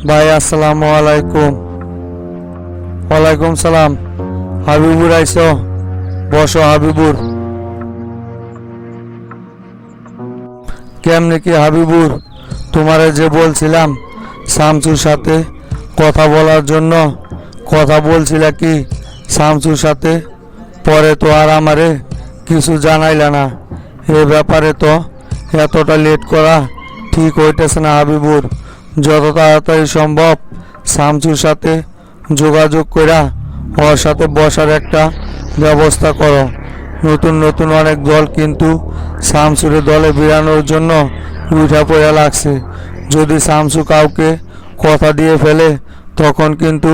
ভাই আসসালামু আলাইকুম। ওয়ালাইকুম সালাম। হাবিবুর আইসো, বসো হাবিবুর। কেমনে কি হাবিবুর, তোমারে যে বলছিলাম শামসুর সাথে কথা বলার জন্য, কথা বলছিলা কি শামসুর সাথে? পরে তো আর আমারে কিছু জানাইলা না। এ ব্যাপারে তো এতটা লেট করা ঠিক হইতেছে না হাবিবুর। যত তাড়াতাড়ি সম্ভব শামসুর সাথে যোগাযোগ কইরা ওর সাথে বসার একটা ব্যবস্থা করো। নতুন নতুন অনেক দল কিন্তু শামসুরের দলে বেরানোর জন্য উঠা পড়া লাগছে। যদি শামসু কাউকে কথা দিয়ে ফেলে তখন কিন্তু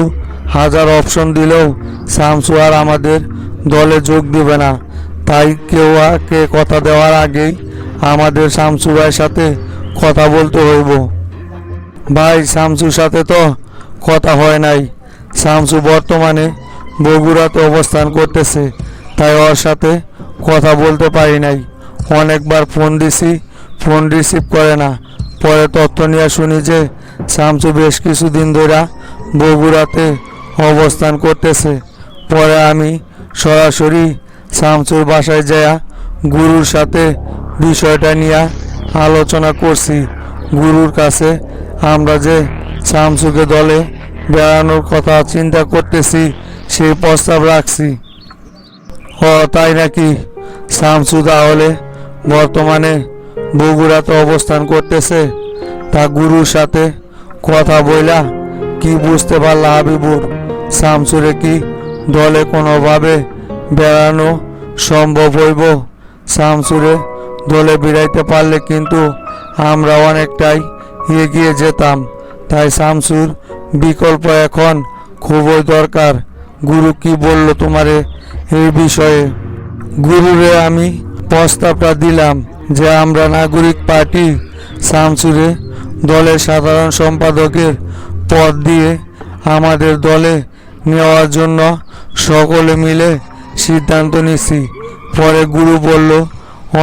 হাজার অপশন দিলেও শামসু আর আমাদের দলে যোগ দিবে না। তাই কেউ কে কথা দেওয়ার আগেই আমাদের শামসু ভাইয়ের সাথে কথা বলতে হইব। ভাই শামসুর সাথে তো কথা হয় নাই। শামসু বর্তমানে বগুড়াতে অবস্থান করতেছে, তাই ওর সাথে কথা বলতে পারি নাই। অনেকবার ফোন দিছি, ফোন রিসিভ করে না। পরে তথ্য নিয়ে শুনি যে শামসু বেশ কিছুদিন ধরে বগুড়াতে অবস্থান করতেছে। পরে আমি সরাসরি শামসুর বাসায় যায়া গুরুর সাথে বিষয়টা নিয়ে আলোচনা করছি। গুরুর কাছে আমরা যে শামসুকে দলে বেড়ানোর কথা চিন্তা করতেছি সেই প্রস্তাব রাখছি। তাই নাকি? শামসু তাহলে বর্তমানে বগুড়াতে অবস্থান করতেছে? তা গুরুর সাথে কথা বইলা কি বুঝতে পারলা হাবিবুর? শামসুরে কি দলে কোনোভাবে বেড়ানো সম্ভব হইব? শামসুরে দলে বেড়াইতে পারলে কিন্তু আমরা অনেকটাই এগিয়ে যেতাম। তাই শামসুর বিকল্প এখন খুবই দরকার। গুরু কি বলল তোমারে এই বিষয়ে? গুরুরে আমি প্রস্তাবটা দিলাম যে আমরা নাগরিক পার্টি শামসুরে দলের সাধারণ সম্পাদকের পদ দিয়ে আমাদের দলে নেওয়ার জন্য সকলে মিলে সিদ্ধান্ত নিছি। পরে গুরু বলল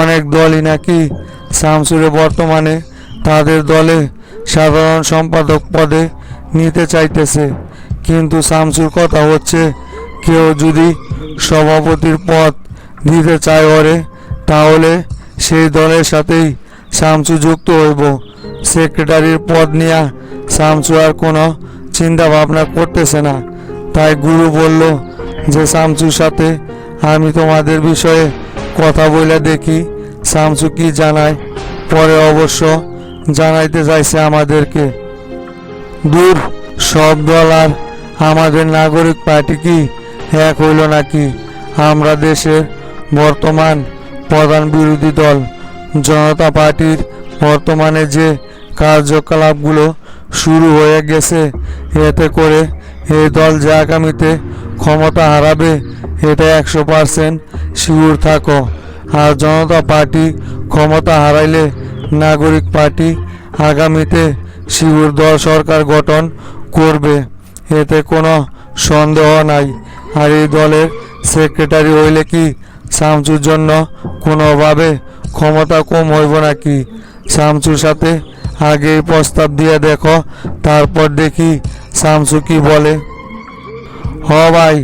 অনেক দলই নাকি শামসুরে বর্তমানে তাদের দলে সাধারণ সম্পাদক পদে নিতে চাইতেছে। কিন্তু শামসুর কথা হচ্ছে কেউ যদি সভাপতির পদ দিতে চায় ওরে, তাহলে সেই দলের সাথেই শামসু যুক্ত হইব। সেক্রেটারির পদ নিয়ে শামসু আর কোনো চিন্তা ভাবনা করতেছে না। তাই গুরু বলল যে শামসুর সাথে আমি তোমাদের বিষয়ে কথা বলে দেখি শামসু কি জানায়। পরে অবশ্য জানাইতে চাইছে আমাদেরকে। দূর, সব দল আর আমাদের নাগরিক পার্টি কি এক হইল নাকি? আমরা দেশের বর্তমান প্রধান বিরোধী দল জনতা পার্টির বর্তমানে যে কার্যকলাপগুলো শুরু হয়ে গেছে, এতে করে এই দল যে আগামীতে ক্ষমতা হারাবে এটা 100% শিওর থাকো। আর জনতা পার্টি ক্ষমতা হারাইলে নাগরিক পার্টি আগামীতে শিওর দল সরকার গঠন করবে, এতে কোনো সন্দেহ নাই। আর এই দলের সেক্রেটারি হইলে কি শামসুর জন্য কোনোভাবে ক্ষমতা কম হইব নাকি? শামসুর সাথে আগে প্রস্তাব দিয়ে দেখো, তারপর দেখি শামসু কি বলে। ভাই,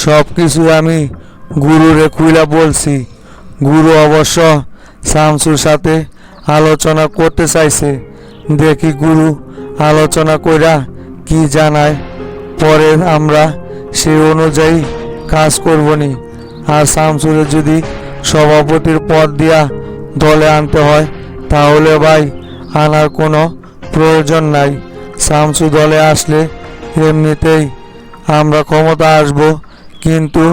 সব কিছু আমি গুরুরে খুইলা বলছি। গুরু অবশ্য শামসুর সাথে আলোচনা করতে চাইছে। দেখি গুরু আলোচনা কইরা কি জানায়। পরে আমরা সেই অনুযায়ী কাজ করবনি। আর শামসুরে যদি সভাপতির পদ দিয়া দলে আনতে হয় তাহলে ভাই আনার কোনো প্রয়োজন নাই। শামসু দলে আসলে এমনিতেই আমরা ক্ষমতা আসব, কিন্তু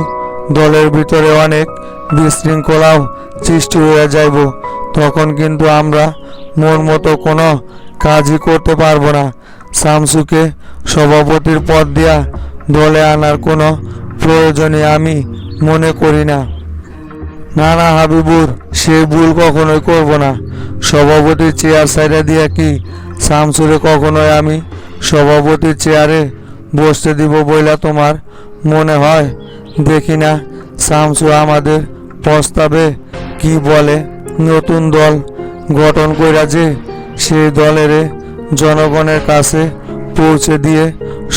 দলের ভিতরে অনেক বিশৃঙ্খলাও সৃষ্টি হয়ে যাইব। তখন কিন্তু আমরা মন মতো কোনো কাজই করতে পারবো না। শামসুকে সভাপতির পদ দিয়া দলে আনার কোনো প্রয়োজনই আমি মনে করি না। না না হাবিবুর, সেই ভুল কখনোই করব না। সভাপতির চেয়ার সাইডে দিয়ে কি শামসুরে কখনোই আমি সভাপতির চেয়ারে বসতে দিব বইলা তোমার মনে হয়? দেখি না শামসু আমাদের প্রস্তাবে কি বলে। নতুন দল গঠন কইরা যে সেই দলের জনগণের কাছে পৌঁছে দিয়ে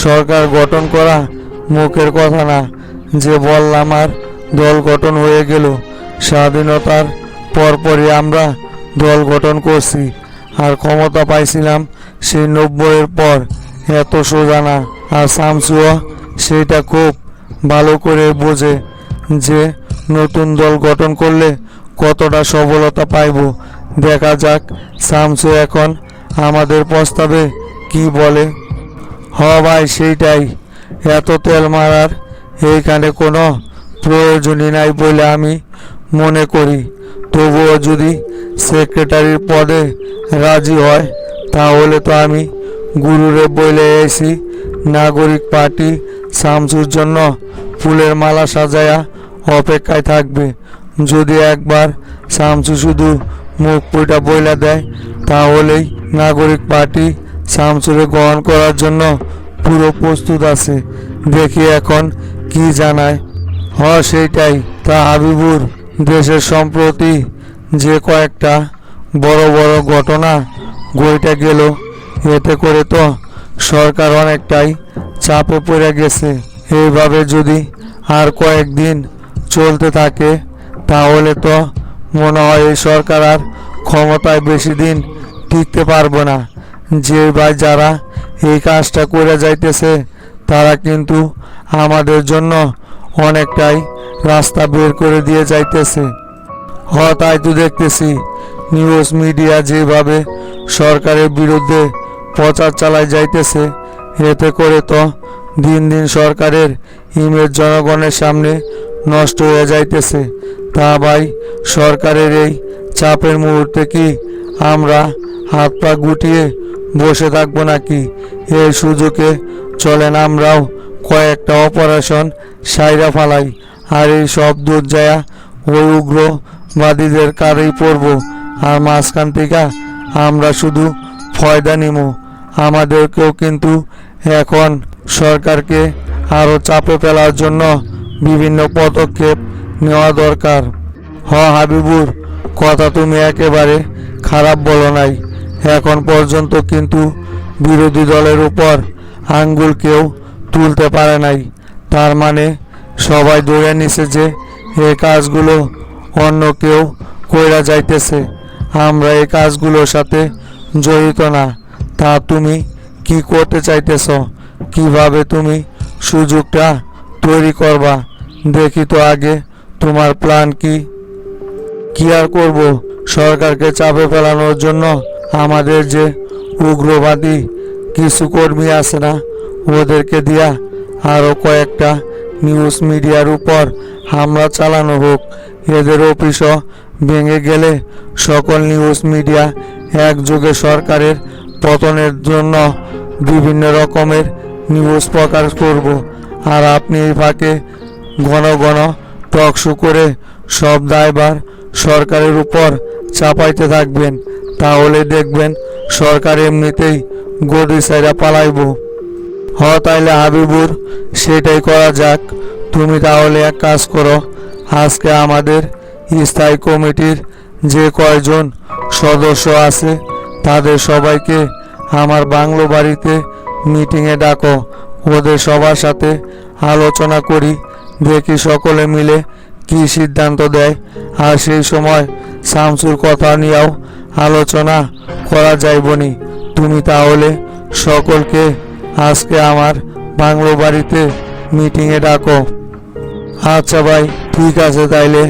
সরকার গঠন করা মুখের কথা না যে বললাম আর দল গঠন হয়ে গেল। স্বাধীনতার পরপরই আমরা দল গঠন করছি আর ক্ষমতা পাইছিলাম সেই 90-এর পর। এত সোজা না। আর শামসুও সেইটা খুব ভালো করে বোঝে যে নতুন দল গঠন করলে কতটা সফলতা পাইব। দেখা যাক শামসু এখন আমাদের প্রস্তাবে কি বলে। ভাই সেইটাই, এত তেল মারার এইখানে কোনো প্রয়োজনই নাই বলে আমি মনে করি। তবুও যদি সেক্রেটারির পদে রাজি হয় তাহলে তো আমি গুরুরে বলে এসি নাগরিক পার্টি শামসুর জন্য ফুলের মালা সাজায়া অপেক্ষায় থাকবে। যদি একবার শামসু শুধু মুখ পুইটা বইলা দেয় তাহলেই নাগরিক পার্টি শামসুরে গ্রহণ করার জন্য পুরো প্রস্তুত আছে। দেখি এখন কি জানায়। সেইটাই। তা হাবিবুর, দেশের সম্প্রতি যে কয়েকটা বড় বড় ঘটনা ঘটে গেল, এতে করে তো সরকার অনেকটাই চাপে পড়ে গেছে। এইভাবে যদি আর কয়েকদিন চলতে থাকে তাহলে তো মনে হয় এই সরকার আর ক্ষমতায় বেশি দিন টিকতে পারবে না। যে ভাই যারা এই কাজটা করে যাইতেছে তারা কিন্তু আমাদের জন্য অনেকটাই রাস্তা বের করে দিয়ে যাইতেছে। তাই তো দেখতেছি নিউজ মিডিয়া যেভাবে সরকারের বিরুদ্ধে প্রচার চালায় যাইতেছে, এতে করে তো দিন দিন সরকারের ইমেজ জনগণের সামনে নষ্ট হয়ে যাইতেছে। তা ভাই, সরকারের এই চাপের মুহূর্তে কি আমরা হাত পা গুটিয়ে বসে থাকবো নাকি? এই সুযোগে চলেন আমরাও কয়েকটা অপারেশন সাইরা ফালাই আর এই সব দূর যায়া ওই উগ্রবাদীদের কারেই পড়ব। আর মাঝখান থেকে আমরা শুধু ফয়দা নিব। আমাদেরকেও কিন্তু এখন সরকারকে আরও চাপে ফেলার জন্য বিভিন্ন পদক্ষেপ নেওয়া দরকার। হাবিবুর, কথা তুমি একেবারে খারাপ বলো নাই। এখন পর্যন্ত কিন্তু বিরোধী দলের উপর আঙ্গুল কেউ তুলতে পারে নাই। তার মানে সবাই ধরে নিছে যে এই কাজগুলো অন্য কেউ কইরা যাইতেছে। আমরা এই কাজগুলোর সাথে জড়িত না। তা তুমি কি করতে চাইতেছ? কিভাবে তুমি সুযোগটা তৈরি করবা? দেখি তো আগে তোমার প্ল্যান কি। কি আর করব, সরকারকে চাপে ফেলানোর জন্য আমাদের যে উগ্রবাদী কিছু কর্মী আছে না, ওদেরকে দিয়া আরও কয়েকটা নিউজ মিডিয়ার উপর হামলা চালানো হোক। এদের অফিসও ভেঙে গেলে সকল নিউজ মিডিয়া একযোগে সরকারের পতনের জন্য বিভিন্ন রকমের নিউজ প্রকাশ করব। আর আপনি এই ফাঁকে ঘন ঘন টক শো করে সব দায়ভার সরকারের উপর চাপাইতে থাকবেন। তাহলে দেখবেন সরকার এমনিতেই গদি সাইরা পালাইব। তাইলে হাবিবুর, সেটাই করা যাক। তুমি তাহলে এক কাজ করো, আজকে আমাদের স্থায়ী কমিটির যে কয়জন সদস্য আছে তাদের সবাইকে আমার বাংলো বাড়িতে মিটিংয়ে ডাকো। ওদের সবার সাথে আলোচনা করি, দেখি সকলে মিলে কি সিদ্ধান্ত দেয়। আর সেই সময় শামসুর কথা নিয়েও আলোচনা করা যাইবনি। তুমি তাহলে সকলকে আজকে আমার বাংলো বাড়িতে মিটিংয়ে ডাকো। আচ্ছা ভাই, ঠিক আছে। তাইলে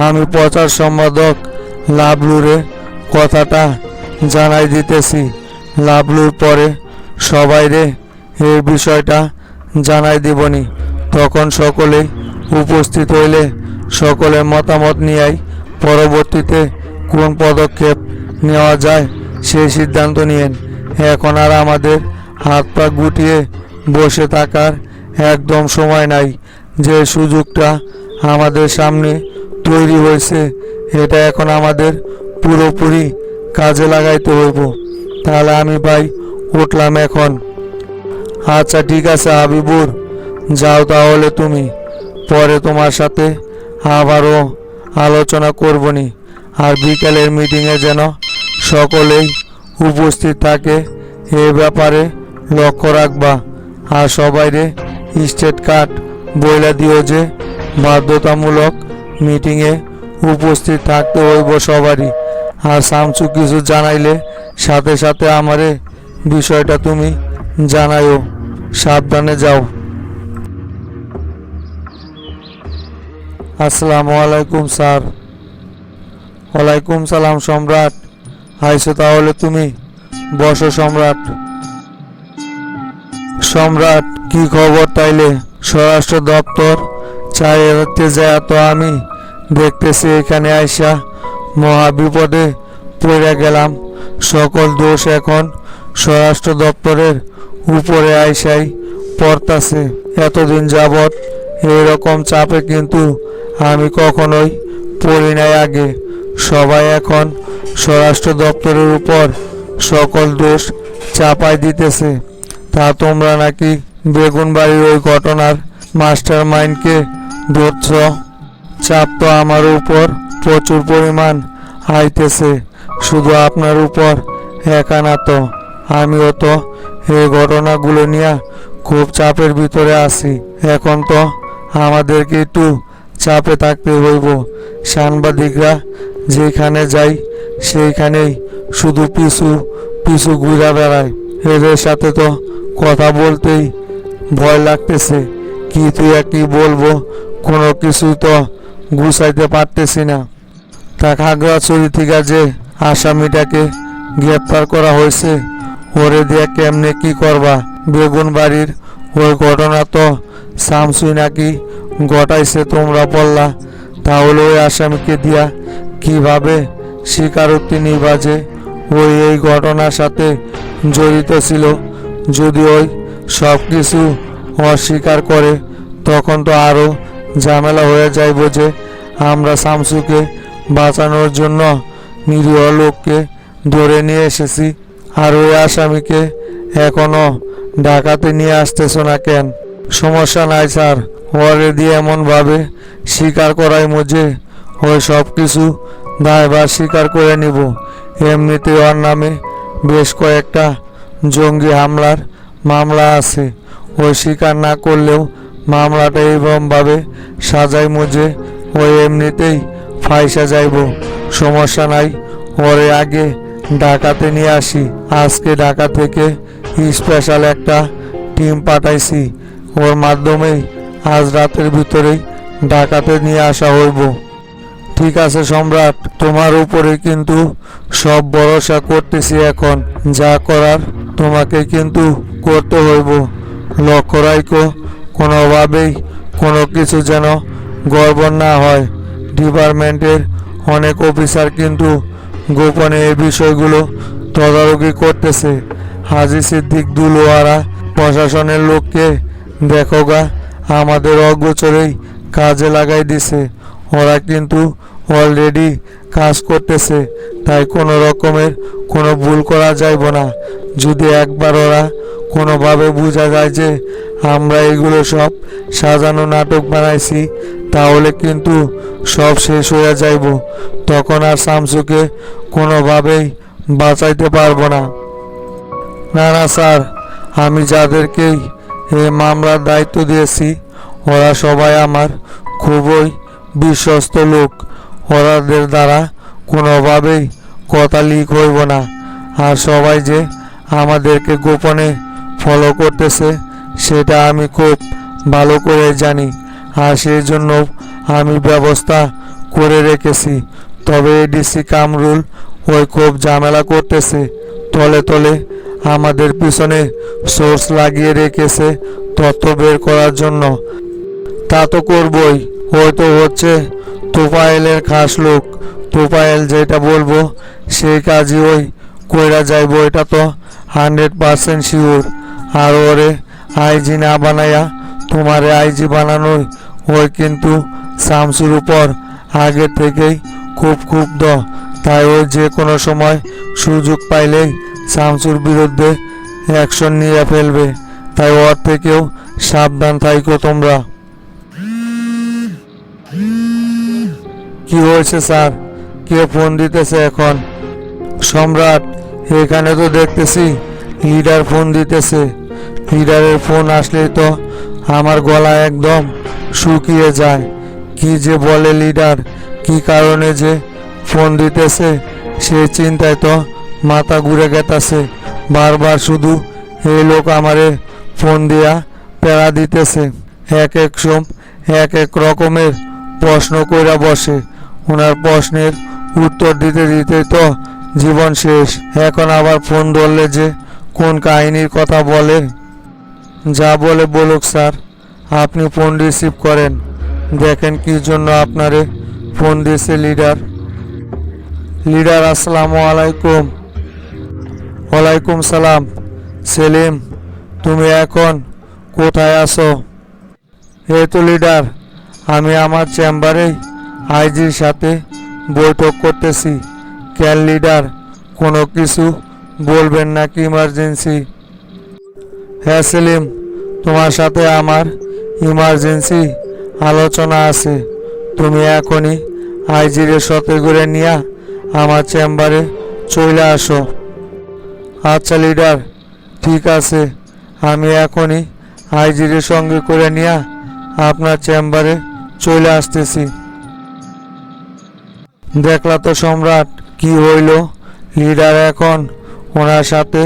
আমি প্রচার সম্পাদক লাবলুরে কথাটা জানাই দিতেছি। লাবলুর পরে সবাইরে এই বিষয়টা জানাই দিবনি। তখন সকলেই উপস্থিত হইলে সকলের মতামত নিয়েই পরবর্তীতে কোন পদক্ষেপ নেওয়া যায় সেই সিদ্ধান্ত নিয়েন। এখন আর আমাদের হাত পা গুটিয়ে বসে থাকার একদম সময় নাই। যে সুযোগটা আমাদের সামনে তৈরি হয়েছে এটা এখন আমাদের পুরোপুরি কাজে লাগাইতে হইব। তাহলে আমি ভাই উঠলাম এখন। আচ্ছা ঠিক আছে হাবিবুর, যাও তাহলে তুমি। পরে তোমার সাথে আবারও আলোচনা করবনি। আর বিকেলের মিটিংয়ে যেন সকলেই উপস্থিত থাকে এ ব্যাপারে লক্ষ্য রাখবা। আর সবাইরে স্টেট কার্ড বইলা দিও যে বাধ্যতামূলক মিটিংয়ে উপস্থিত থাকতে হইব সবারই। আর শামসু কিছু জানাইলে সাথে সাথে আমারে বিষয়টা তুমি জানাইও। সাবধানে যাও। আসসালামু আলাইকুম স্যার। ওয়ালাইকুম সালাম সম্রাট। আইসো তাহলে তুমি, বসো সম্রাট। সম্রাট, কি খবর তাইলে? স্বরাষ্ট্র দপ্তর চাইতে যায় তো আমি দেখতেছি এখানে আইসা মহা বিপদে পড়ে গেলাম। সকল দোষ এখন স্বরাষ্ট্র দপ্তরের উপরে আইসাই পড়তাছে। এতদিন যাবৎ এইরকম চাপে কিন্তু আমি কখনোই পড়ি নাই আগে। সবাই এখন স্বরাষ্ট্র দপ্তরের উপর সকল দোষ চাপাই দিতেছে। তা তোমরা নাকি বেগুনবাড়ির ওই ঘটনার মাস্টার মাইন্ডকে ধরছ। চাপ তো আমার উপর প্রচুর পরিমাণ আইতেছে, শুধু আপনার উপর একা না তো। আমিও তো এই ঘটনাগুলো নিয়ে খুব চাপের ভিতরে আছি। এখন তো আমাদেরকে একটু চাপে থাকতে হইব। সাংবাদিকরা যেখানে যাই সেইখানেই শুধু পিছু পিছু ঘুরে বেড়ায়। এদের সাথে তো কথা বলতেই ভয় লাগতেছে। কি তুই কি বলবো, কোনো কিছুই তো গুছাইতে পারতেছি না। তা খাগড়াছড়ি থেকে যে আসামিটাকে গ্রেপ্তার করা হয়েছে, ওরে দিয়ে কেমনে কি করবা? বেগুন বাড়ির ওই ঘটনা তো শামসুই নাকি ঘটাইছে তোমরা বললা। তাহলে ওই আসামিকে দিয়া কিভাবে স্বীকারোক্তি নিবা যে ওই এই ঘটনার সাথে জড়িত ছিল? যদি ওই সব কিছু অস্বীকার করে তখন তো আরও ঝামেলা হয়ে যাইব যে আমরা শামসুকে বাঁচানোর জন্য নিরীহ লোককে ধরে নিয়ে এসেছি। আর ওই আসামিকে এখনো ঢাকাতে নিয়ে আসতেছ না কেন? সমস্যা নাই স্যার, ওরে দিয়ে এমনভাবে স্বীকার করাই যে ওই সব কিছু দায়ভার স্বীকার করে নিব। এমনিতে ওর নামে বেশ কয়েকটা জঙ্গি হামলার মামলা আছে। ওই স্বীকার না করলেও মামলাটা এইরকমভাবে সাজাই যে ওই এমনিতেই ফাইসা যাইব। সমস্যা নাই, ওরে আগে ঢাকাতে নিয়ে আসি। আজকে ঢাকা থেকে স্পেশাল একটা টিম পাঠাইছি, ওর মাধ্যমেই আজ রাতের ভিতরেই ঢাকাতে নিয়ে আসা হইব। ঠিক আছে সম্রাট, তোমার উপরে কিন্তু সব ভরসা করতেছি। এখন যা করার তোমাকে কিন্তু করতে হইব। লক্ষ্য রাখো কোনোভাবেই কোনো কিছু যেন গড়বড় না হয়। ডিপার্টমেন্টের অনেক অফিসার কিন্তু গোপনে এই বিষয়গুলো তদারকি করতেছে। হাজি সিদ্দিক দুলোয়ারা প্রশাসনের লোককে দেখো গা, আমাদের অগোচরেই কাজে লাগাই দিছে। ওরা কিন্তু অলরেডি কাজ করতেছে, তাই কোনো রকমের কোনো ভুল করা যাইব না। যদি একবার ওরা কোনোভাবে বোঝা যায় যে আমরা এগুলো সব সাজানো নাটক বানাইছি, তাহলে কিন্তু সব শেষ হয়ে যাইব। তখন আর শামসুকে কোনোভাবেই বাঁচাইতে পারবো না। না না স্যার, আমি যাদেরকেই এই মামলার দায়িত্ব দিয়েছি ওরা সবাই আমার খুবই বিশ্বস্ত লোক। ওরাদের দ্বারা কোনোভাবেই কথা লিক হইব না। আর সবাই যে আমাদেরকে গোপনে ফলো করতেছে সেটা আমি খুব ভালো করে জানি। আর সেই জন্য আমি ব্যবস্থা করে রেখেছি। তবে এডিসি কামরুল ওই খুব ঝামেলা করতেছে। তলে তলে আমাদের পিছনে সোর্স লাগিয়ে রেখেছে তথ্য বের করার জন্য। তা তো করবই, ওই তো হচ্ছে তোফায়েলের খাস লোক। তোফায়েল যেটা বলবো সেই কাজই ওই কইরা যাইব, এটা তো 100% শিওর। আর ওরে আইজি না বানাইয়া তোমারে আইজি বানানোই ওই কিন্তু শামসুর উপর আগে থেকেই খুব ক্ষুব্ধ। তাই ওই যে কোনো সময় সুযোগ পাইলেই শামসুর বিরুদ্ধে অ্যাকশন নিয়ে ফেলবে। তাই ওর থেকেও সাবধান থাইকো তোমরা। কি হয়েছে স্যার? কে ফোন দিতেছে এখন? সম্রাট, এখানে তো দেখতেছি লিডার ফোন দিতেছে। লিডারের ফোন আসলেই তো আমার গলা একদম শুকিয়ে যায়। কি যে বলে লিডার, কি কারণে যে ফোন দিতেছে সেই চিন্তায় তো মাথা ঘুরে গেতাছে। বারবার শুধু এই লোক আমারে ফোন দিয়া প্যারা দিতেছে। এক এক রকমের প্রশ্ন কইরা বসে। ওনার প্রশ্নের উত্তর দিতে দিতে তো জীবন শেষ। এখন আবার ফোন ধরলে যে কোন কাহিনীর কথা বলে। যা বলে বলুক স্যার, আপনি ফোন রিসিভ করেন। দেখেন কি জন্য আপনারে ফোন দিয়েছে লিডার। লিডার আসসালামু আলাইকুম। ওয়ালাইকুম সালাম। সেলিম, তুমি এখন কোথায় আছো? এই তো লিডার, আমি আমার চেম্বারেই আইজির সাথে বৈঠক করতেছি। কেন লিডার, কোনো কিছু বলবেন নাকি ইমার্জেন্সি? হ্যাঁ সেলিম, তোমার সাথে আমার ইমার্জেন্সি আলোচনা আছে। তুমি এখনই আইজিরে সাথে করে নিয়ে আমার চেম্বারে চলে আসো। আচ্ছা লিডার, ঠিক আছে, আমি এখনই আইজিরে সঙ্গে করে নিয়ে আপনার চেম্বারে চলে আসতেছি। দেখলা তো সম্রাট, কি হইল? লিডার এখন ওনার সাথে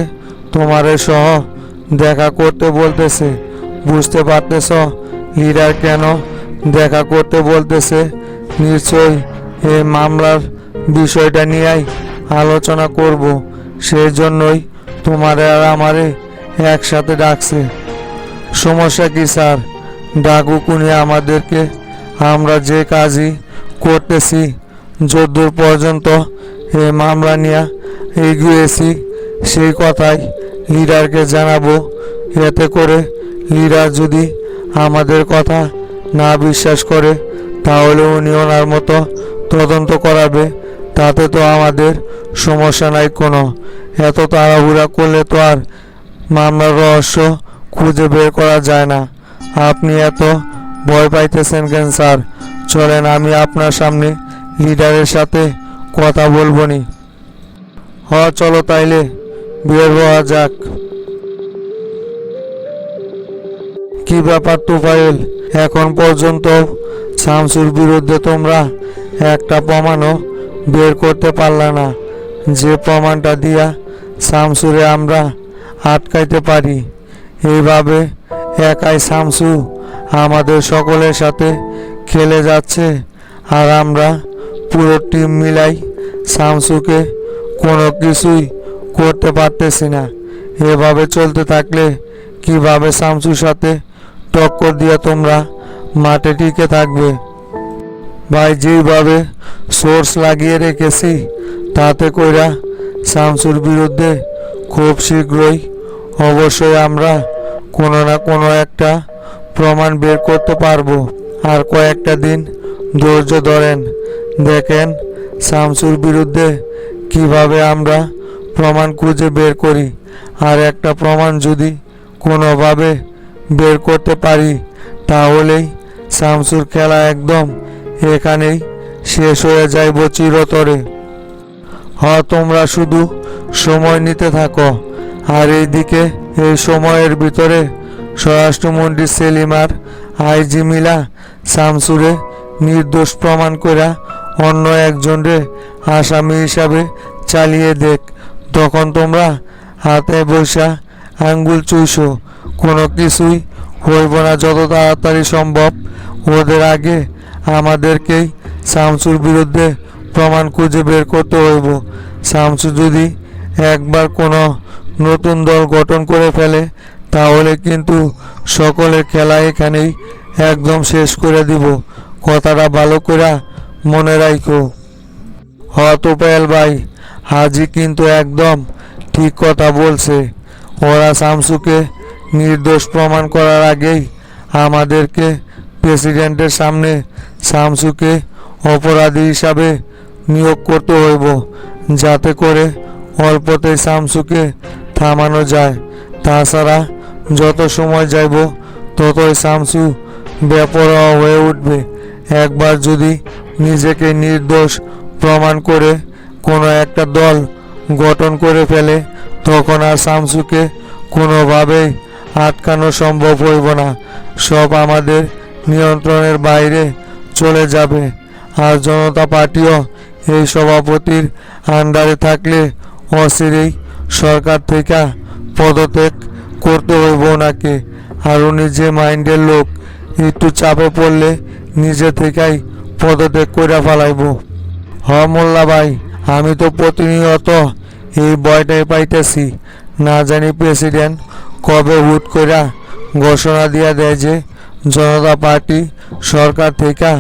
তোমারে সহ দেখা করতে বলতেছে। বুঝতে পারতেছ লিডার কেন দেখা করতে বলতেছে? নিশ্চয়ই এই মামলার বিষয়টা নিয়েই আলোচনা করব। সেই জন্যই তোমারে আর আমারে একসাথে ডাকছে। সমস্যা কি স্যার? ডাকুক উনি আমাদেরকে। আমরা যে কাজই করতেছি, যদ্দূর পর্যন্ত এই মামলা নিয়ে এগিয়েছি সেই কথাই লিডারকে জানাবো। এতে করে লিডার যদি আমাদের কথা না বিশ্বাস করে তাহলে উনি ওনার মতো তদন্ত করাবে। তাতে তো আমাদের সমস্যা নাই কোনো। এত তাড়াহুড়া করলে তো আর মামলার রহস্য খুঁজে বের করা যায় না। আপনি এত ভয় পাইতেছেন কেন স্যার? চলেন, আমি আপনার সামনে লিডারের সাথে কথা বলবো নি। চলো তাইলে বের হওয়া যাক। কি ব্যাপার তুফাইল, এখন পর্যন্ত শামসুর বিরুদ্ধে তোমরা একটা প্রমাণও বের করতে পারলা না? যে প্রমাণটা দিয়া শামসুরে আমরা আটকাইতে পারি। এইভাবে একাই শামসু আমাদের সকলের সাথে খেলে যাচ্ছে, আর আমরা পুরো টিম মিলাই শামসুকে কোনো কিছুই করতে পারতেছি না। এভাবে চলতে থাকলে কিভাবে শামসুর সাথে টক্কর দিয়ে তোমরা মাঠে টিকে থাকবে? ভাই, যেভাবে সোর্স লাগিয়ে রেখেছি তাতে কইরা শামসুর বিরুদ্ধে খুব শীঘ্রই অবশ্যই আমরা কোনো না কোনো একটা প্রমাণ বের করতে পারবো। আর কয়েকটা দিন ধৈর্য ধরেন, দেখেন শামসুর বিরুদ্ধে কিভাবে আমরা প্রমাণ খুঁজে বের করি। আর একটা প্রমাণ যদি কোনোভাবে বের করতে পারি তাহলেই শামসুর খেলা একদম এখানেই শেষ হয়ে যাইব চিরতরে। তোমরা শুধু সময় নিতে থাকো। আর এইদিকে এই সময়ের ভিতরে স্বরাষ্ট্রমন্ত্রী সেলিম আর আইজি মিলা শামসুরে নির্দোষ প্রমাণ করা অন্য একজনরে আসামি হিসাবে চালিয়ে দেখ। তখন তোমরা হাতে বসা আঙ্গুল চুইছো, কোনো কিছুই হইব না। যত তাড়াতাড়ি সম্ভব ওদের আগে আমাদেরকেই শামসুর বিরুদ্ধে প্রমাণ খুঁজে বের করতে হইব। শামসু যদি একবার কোনো নতুন দল গঠন করে ফেলে তাহলে কিন্তু সকলের খেলা এখানেই একদম শেষ করে দিব। কথাটা ভালো করে মনে রাখো। তোফায়েল ভাই, হাজি কিন্তু একদম ঠিক কথা বলছে। ওরা শামসুকে নির্দোষ প্রমাণ করার আগেই আমাদেরকে প্রেসিডেন্টের সামনে শামসুকে অপরাধী হিসাবে নিয়োগ করতে হইব, যাতে করে অল্পতেই শামসুকে থামানো যায়। তাছাড়া যত সময় যাইব ততই শামসু বেপরোয়া হয়ে উঠবে। একবার যদি নিজেকে নির্দোষ প্রমাণ করে কোনো একটা দল গঠন করে ফেলে তখন আর শামসুকে কোনোভাবেই আটকানো সম্ভব হইব না। সব আমাদের নিয়ন্ত্রণের বাইরে চলে যাবে। আর জনতা পার্টিও এই সভাপতির আন্ডারে থাকলে অচিরেই সরকার থেকে পদত্যাগ করতে হইব ওনাকে। আর উনি যে মাইন্ডের লোক, একটু চাপে পড়লে নিজে থেকেই পদত্যাগ করে ফেলাইব। মোল্লা ভাই, আমি তো প্রতিনিয়ত এই ভয়টাই পাইতেছি। না জানি প্রেসিডেন্ট কবে হুট করে ঘোষণা দিয়া দেয় যে জনতা পার্টি সরকার থেকে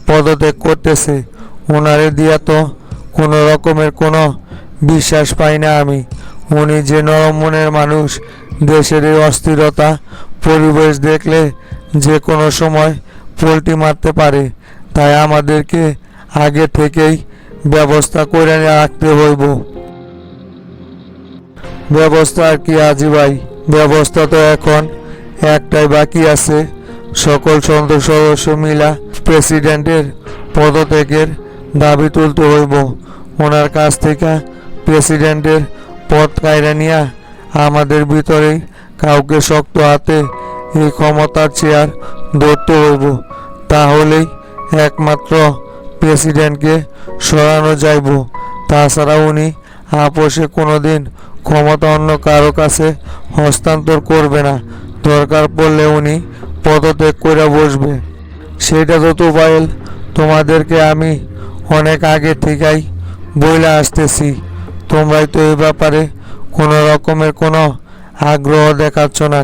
পদত্যাগ করতেছে। ওনারে দিয়া তো কোনো রকমের কোনো বিশ্বাস পাই না আমি। উনি যে নরম মনের মানুষ, দেশের এই অস্থিরতা পরিবেশ দেখলে যে কোনো সময় পোল্টি মারতে পারে। তাই আমাদেরকে আগে থেকেই ব্যবস্থা করে রাখতে হইব। ব্যবস্থা আর কি আজি ভাই, ব্যবস্থা তো এখন একটাই বাকি আছে। সকল সংসদ সদস্য মিলা প্রেসিডেন্টের পদত্যাগের দাবি তুলতে হইব। ওনার কাছ থেকে প্রেসিডেন্টের পদ কায়রা নিয়া আমাদের ভিতরেই কাউকে শক্ত হাতে এই ক্ষমতার চেয়ার ধরতে হইব। তাহলেই একমাত্র প্রেসিডেন্টকে সরানো যাইব। তাছাড়া উনি আপোষে কোনোদিন ক্ষমতা অন্য কারো কাছে হস্তান্তর করবে না। দরকার পড়লে উনি পদত্যাগ করে বসবে। সেটা তো তুফাইল, তোমাদেরকে আমি অনেক আগে থেকেই বইলা আসতেছি। তোমরাই তো এই ব্যাপারে কোনো রকমের কোনো আগ্রহ দেখাচ্ছ না।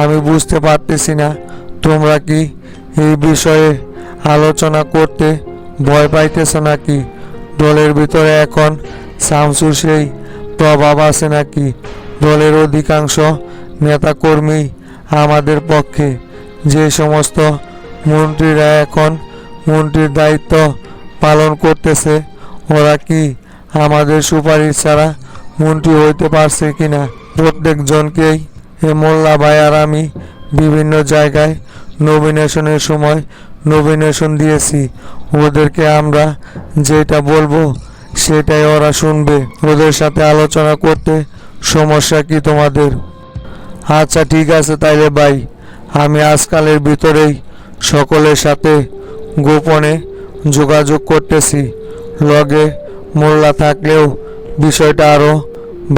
আমি বুঝতে পারতেছি না তোমরা কি এই বিষয়ে আলোচনা করতে ভয় পাইতেছ নাকি? দলের ভিতরে এখন শামসুর সেই প্রভাব আছে নাকি? দলের অধিকাংশ নেতাকর্মী আমাদের পক্ষে। যে সমস্ত মন্ত্রীরা এখন মন্ত্রীর দায়িত্ব পালন করতেছে, ওরা কি আমাদের সুপারিশ ছাড়া মন্ত্রী হইতে পারছে কিনা? প্রত্যেকজনকেই মোল্লা ভাই আর আমি বিভিন্ন জায়গায় নমিনেশনের সময় নমিনেশন দিয়েছি। ওদেরকে আমরা যেটা বলবো সেটাই ওরা শুনবে। ওদের সাথে আলোচনা করতে সমস্যা কি তোমাদের? আচ্ছা ঠিক আছে তাইলে ভাই, আমি আজকালের ভিতরেই সকলের সাথে গোপনে যোগাযোগ করতেছি। লগে মোল্লা থাকলেও বিষয়টা আরও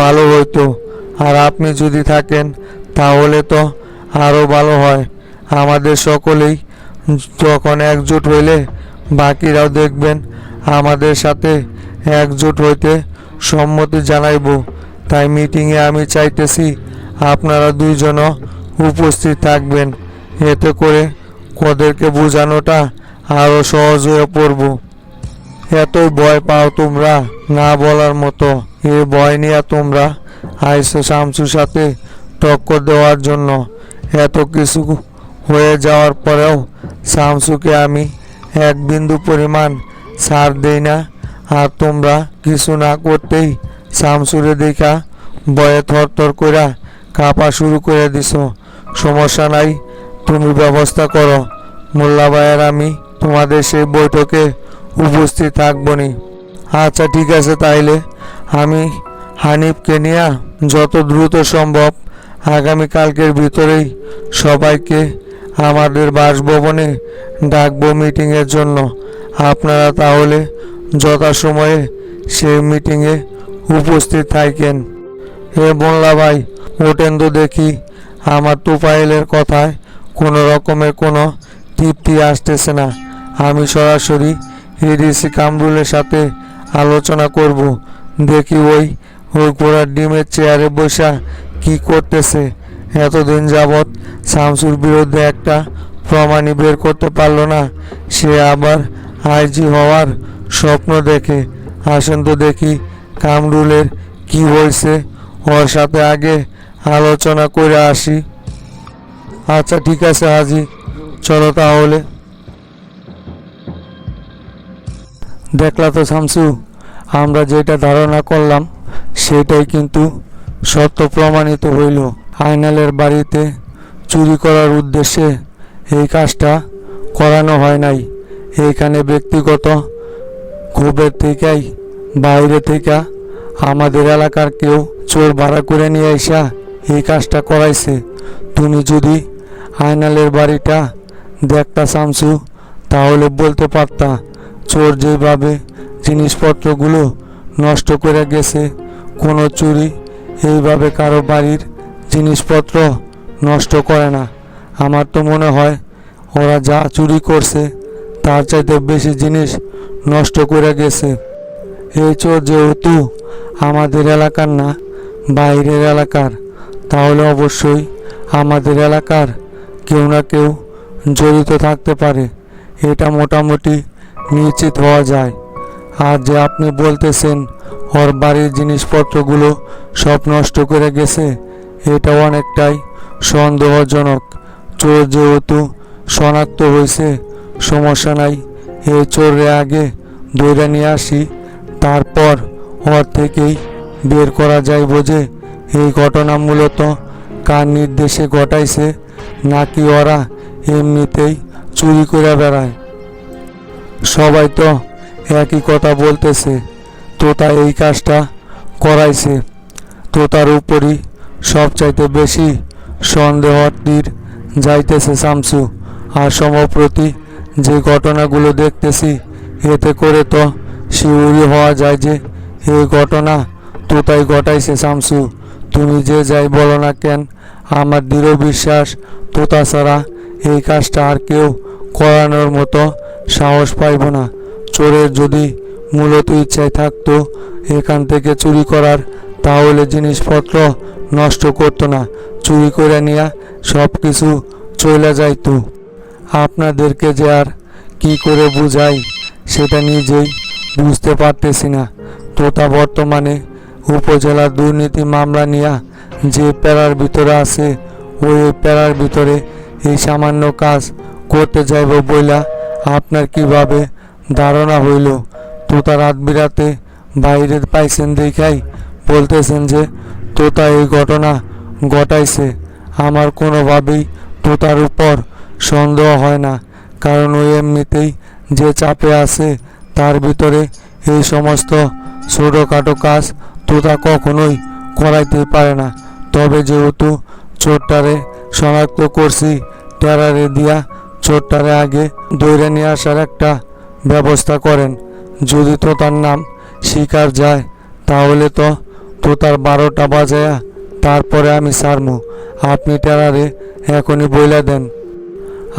ভালো হইতো। আর আপনি যদি থাকেন তাহলে তো আরও ভালো হয়। আমাদের সকলেই তখন একজোট হইলে বাকিরাও দেখবেন আমাদের সাথে একজোট হইতে সম্মতি জানাইব। তাই মিটিংয়ে আমি চাইতেছি আপনারা দুইজনও উপস্থিত থাকবেন। এতে করে ওদেরকে বোঝানোটা আরও সহজ হয়ে পড়ব। এতই ভয় পাও তোমরা না বলার মতো। এ ভয় নিয়ে তোমরা আইসো শামসুর সাথে টক্কর দেওয়ার জন্য। এত কিছু হয়ে যাওয়ার পরেও শামসুকে আমি এক বিন্দু পরিমাণ ছাড় দেই না। আর তোমরা কিছু না করতেই শামসুরে দেখা ভয়ে থরথর করে কাঁপা শুরু করে দিছো। সমস্যা নাই, তুমি ব্যবস্থা করো। মোল্লা ভাইয়ের আমি তোমাদের সেই বৈঠকে উপস্থিত থাকবনি। আচ্ছা ঠিক আছে, তাইলে আমি হানিফকে নিয়ে যত দ্রুত সম্ভব আগামীকালকের ভিতরেই সবাইকে আমাদের বাসভবনে ডাকবো মিটিংয়ের জন্য। আপনারা তাহলে যথাসময়ে সেই মিটিংয়ে উপস্থিত থাকেন। মোল্লা ভাই, ওঠেন তো দেখি। আমার তুফাইলের কথায় কোনো রকমের কোনো তৃপ্তি আসতেছে না। আমি সরাসরি এডিসি কামরুলের সাথে আলোচনা করব। দেখি ওই ঘোড়ার ডিমের চেয়ারে বসা কি করতেছে। এতদিন যাবৎ শামসুর বিরুদ্ধে একটা প্রমাণই বের করতে পারলো না। সে আবার আইজি হওয়ার স্বপ্ন দেখে। আসেন তো দেখি কামরুলের কি হয়েছে, ওর সাথে আগে আলোচনা করে আসি। আচ্ছা ঠিক আছে হাজি, চলো তাহলে। দেখলা তো শামসু, আমরা যেটা ধারণা করলাম সেটাই কিন্তু সত্য প্রমাণিত হইল। আইনালের বাড়িতে চুরি করার উদ্দেশ্যে এই কাজটা করানো হয় নাই। এইখানে ব্যক্তিগত ক্ষোভের থেকেই বাইরে থেকে আমাদের এলাকার কেউ চোর ভাড়া করে নিয়ে আইসা এই কাজটা করাইছে। তুমি যদি আয়নালের বাড়িটা দেখতা শামসু, তাহলে বলতে পারতা চোর যেভাবে জিনিসপত্রগুলো নষ্ট করে গেছে। কোনো চুরি এইভাবে কারো বাড়ির জিনিসপত্র নষ্ট করে না। আমার তো মনে হয় ওরা যা চুরি করছে তার চাইতে বেশি জিনিস নষ্ট করে গেছে। এই চোর যেহেতু আমাদের এলাকার না, বাইরের এলাকার, তাহলে অবশ্যই আমাদের এলাকার কেউ না কেউ জড়িত থাকতে পারে, এটা মোটামুটি নিশ্চিত হওয়া যায়। আর যে আপনি বলতেছেন ওর বাড়ির জিনিসপত্রগুলো সব নষ্ট করে গেছে, এটা অনেকটাই সন্দেহজনক। চোর যেহেতু শনাক্ত হয়েছে, সমস্যা নাই, এই চোরে আগে ধরে নিয়ে আসি, তারপর ওর থেকেই বের করা যাইব যে এই ঘটনা মূলত কার নির্দেশে ঘটাইছে, নাকি ওরা এমনিতেই চুরি করে বেড়ায়। সবাই তো একই কথা বলতেছে, তোতা এই কাজটা করাইছে। তোতার উপরই সবচাইতে বেশি সন্দেহ তীর যাইতেছে শামসু। আর সম্প্রতি যে ঘটনাগুলো দেখতেছি, এতে করে তো শিউরি হওয়া যায় যে এই ঘটনা তোতাই ঘটাইছে শামসু। তুমি যে যাই বলো না কেন, আমার দৃঢ় বিশ্বাস তোতা ছাড়া এই কাজটা আর কেউ করানোর মতো সাহস পাইব না। চোরের যদি মূলত ইচ্ছায় থাকতো এখান থেকে চুরি করার, তাহলে জিনিসপত্র নষ্ট করতো না, চুরি করে নিয়ে সব কিছু চলে যাইতো। আপনাদেরকে যে আর কি করে বুঝাই সেটা নিজেই বুঝতে পারতেছি না। তোতা বর্তমানে উপজেলা দুর্নীতি মামলা নিয়ে যে প্যারার ভিতরে আছে, ওই প্যারার ভিতরে এই সামান্য কাজ করতে যাইব বইলা আপনার কিভাবে ধারণা হইল? তোতা রাত বিরাতে বাইরে পাইছেন দেখাই বলতেছেন যে তোতা এই ঘটনা ঘটাইছে। আমার কোনোভাবেই তোতার উপর সন্দেহ হয় না, কারণ ওই এমনিতেই যে চাপে আছে, তার ভিতরে এই সমস্ত ছোটোখাটো কাজ তোতা কখনোই করাইতেই পারে না। তবে যেহেতু চোরটারে শনাক্ত করছি, টেরারে দিয়া চোরটারে আগে ধরে নিয়ে আসার একটা ব্যবস্থা করেন। যদি তোতার নাম স্বীকার যায়, তাহলে তো তোতার 12টা বাজায়া তারপরে আমি ছাড়মু। আপনি টেরারে এখনই বইলা দেন।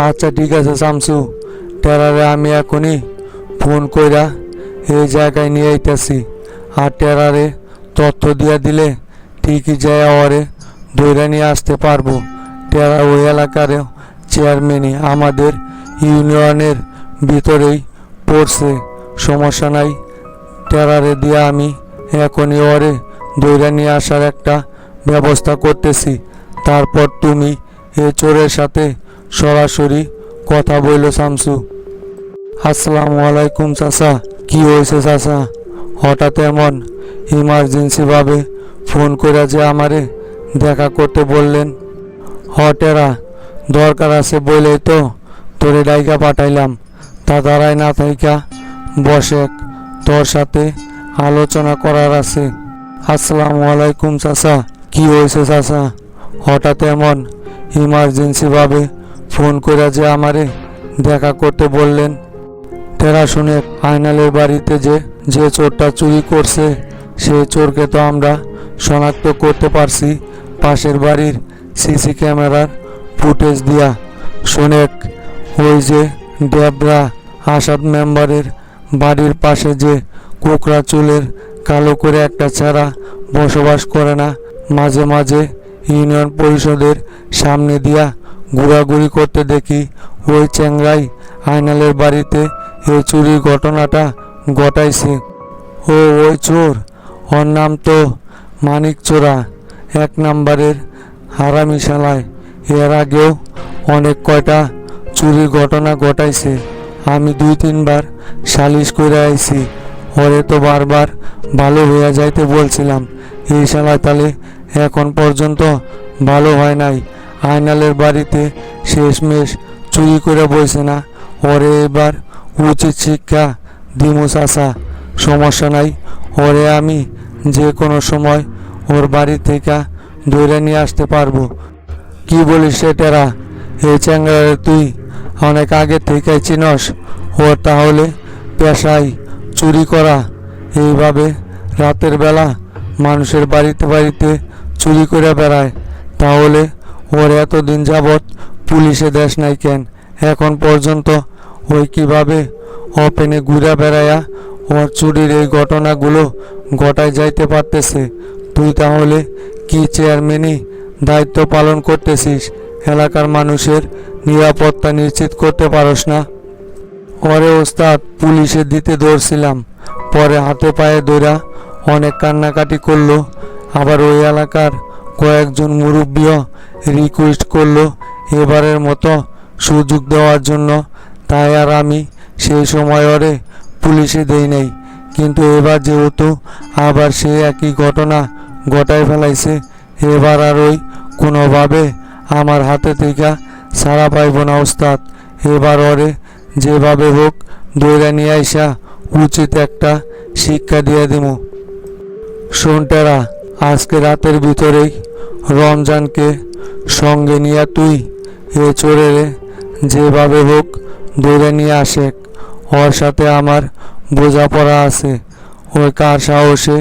আচ্ছা ঠিক আছে শামসু, টেরারে আমি এখনই ফোন কইরা এই জায়গায় নিয়ে আইতাছি। আর টেরারে তথ্য দিয়া দিলে ঠিকই যায় ওরে ধরে নিয়ে আসতে পারবো। টেরা ওই এলাকার চেয়ারম্যানই, আমাদের ইউনিয়নের ভিতরেই পড়ছে, সমস্যা নাই। টেরারে দিয়া আমি এখনই ওরে ধরে নিয়ে আসার একটা ব্যবস্থা করতেছি। তারপর তুমি এ চোরের সাথে সরাসরি কথা বইল শামসু। আসসালামু আলাইকুম চাচা। কি হয়েছে চাচা, হঠাৎ এমন ইমার্জেন্সিভাবে ফোন করে যে আমারে দেখা করতে বললেন? হটেরা দরকার আছে বলেই তো তোরে ডাইকা পাঠাইলাম। তা দাঁড়াই না থাইকা বসেক, তোর সাথে আলোচনা করার আছে। আসসালামু আলাইকুম চাচা। কি হয়েছে চাচা, হঠাৎ এমন ইমার্জেন্সিভাবে ফোন করে যে আমারে দেখা করতে বললেন? টেরা শুনে আয়নালের বাড়িতে যে চোরটা চুরি করছে, সেই চোরকে তো আমরা শনাক্ত করতে পারছি পাশের বাড়ির সিসি ক্যামেরার ফুটেজ দিয়া। শোনেক, ওই যে ডেবরা আসাদ মেম্বারের বাড়ির পাশে যে কোকড়া চুলের কালো করে একটা ছেঁড়া বসবাস করে না, মাঝে মাঝে ইউনিয়ন পরিষদের সামনে দিয়া ঘোরাঘুরি করতে দেখি, ওই চ্যাংরাই আয়নালের বাড়িতে এই চুরির ঘটনাটা ঘটাইছে। ও ওই চোর, ওর নাম তো মানিক চোরা, 1 নাম্বারের হারামি শালায়। এর আগেও অনেক কয়টা চুরির ঘটনা ঘটাইছে। আমি 2-3 বার সালিশ করে আইছি, ওরে তো বারবার ভালো হইয়া যাইতে বলছিলাম। এই শালায় তাহলে এখন পর্যন্ত ভালো হয় নাই। আয়নালের বাড়িতে শেষমেশ চুরি করে বইছে না, ওরে এবার উচিত শিক্ষা দিমু চাচা। সমস্যা নাই, ওরে আমি যে কোনো সময় ওর বাড়ি থেকে ধরে নিয়ে আসতে পারবো। কি বলিস সেটারা? এই চ্যাংড়ারে তুই অনেক আগে থেকেই চিনস? ওর তাহলে পেশায় চুরি করা, এইভাবে রাতের বেলা মানুষের বাড়িতে বাড়িতে চুরি করে বেড়ায়। তাহলে ওর এতদিন যাবৎ পুলিশে দেশ নাই কেন? এখন পর্যন্ত ওই কিভাবে ওপেনে ঘুরে বেড়ায়া ওর চুরির এই ঘটনাগুলো ঘটায় যাইতে পারতেছে? তুই তাহলে কি চেয়ারম্যানই দায়িত্ব পালন করতেছিস? এলাকার মানুষের নিরাপত্তা নিশ্চিত করতে পারস না? ওরে ওস্তাদ, পুলিশে দিতে ধরছিলাম, পরে হাতে পায়ে ধরা অনেক কান্নাকাটি করলো। আবার ওই এলাকার কয়েকজন মুরব্বীও রিকোয়েস্ট করলো এবারের মতো সুযোগ দেওয়ার জন্য। তাই আর আমি সেই সময় ওরে পুলিশে দেই নাই। কিন্তু এবার যেহেতু আবার সে একই ঘটনা ঘটায় ফেলাইছে, এবার আর ওই কোনোভাবে আমার হাতে থেকে ছাড়া পাইব না ওস্তাদ। এবার ওরে যেভাবে হোক ধরে নিয়ে আইসা উচিত একটা শিক্ষা দিয়ে দিমু। শোনটেরা, আজকে রাতের ভিতরেই রমজানকে সঙ্গে নিয়ে তুই এ চোরেরে যেভাবে হোক ধরে নিয়ে আসে। ওর সাথে আমার বোঝাপড়া আছে। ওই কার সাহসে